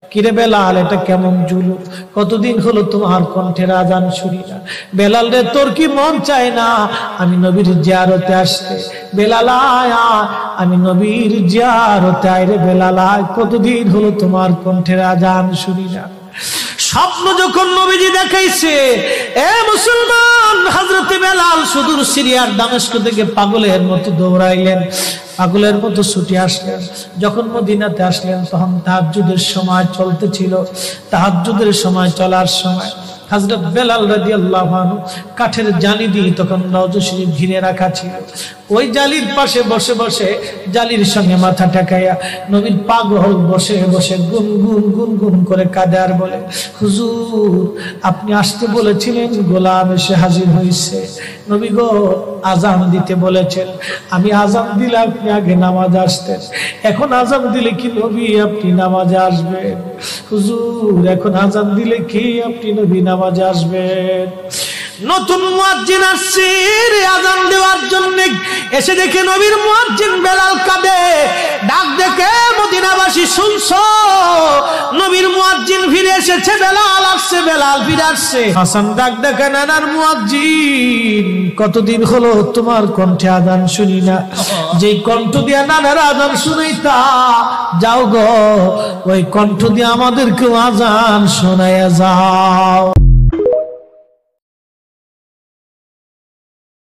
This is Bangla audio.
কিরে বেলাল, এটা কেমন জুলুম? কতদিন হলো তোমার কণ্ঠের আজান শুনি না। বেলাল রে, তোর কি মন চায় না আমি নবীর জিয়ারতে আসতে? বেলাল আয়, আমি নবীর জিয়ারতে আয় রে বেলাল আয়। কতদিন হলো তোমার কণ্ঠের আজান শুনি না। স্বপ্ন যখন নবীজি দেখাইছে, এ মুসলমান, হযরতে বেলাল সুদূর সিরিয়ার দামেস্ক থেকে পাগলের মতো দৌড়াইলেন, পাগলের মতো ছুটে আসলেন। যখন মদিনাতে আসলেন তখন তাহাজ্জুদের সময় চলতেছিল। তাহাজ্জুদের সময় চলার সময় হযরত বেলাল রাদিয়াল্লাহু আনহু কাঠের জালি দিয়ে তখন রওজা শরীফ ঘিরে রাখা ছিল। ওই জালির পাশে বসে বসে জালির সঙ্গে মাথা ঠেকাইয়া নবীর পাগল বসে বসে গুনগুন গুনগুন করে কাঁদে আর বলে, হুজুর আপনি আসতে বলেছিলেন, গোলাম এসে হাজির হয়েছে। নবী গো, আজান দিতে বলেছেন, আমি আজান দিলে আপনি আগে নামাজে আসতেন, এখন আজান দিলে কি নবী আপনি নামাজে আসবেন? হুজুর এখন আজান দিলে কি আপনি নবী নামাজে আসবেন? নতুন মুয়াজ্জিন আসছে আজান দেওয়ার জন্য, এসে দেখে নবীর মুয়াজ্জিন বেলাল কাঁদে। ডাক দেখে মদিনাবাসী শুনছো, নবীর মুয়াজ্জিন ফিরে এসেছে, বেলাল আসছে, বেলাল ফিরে আসছে। হাসান ডাক দেখে, নানার মুয়াজ্জিন, কতদিন হলো তোমার কণ্ঠে আজান শুনি না। যে কণ্ঠ দিয়া নানার আজান শুনাইতা, যাও গো ওই কণ্ঠ দিয়ে আমাদেরকেও আজান শোনাইয়া যাও।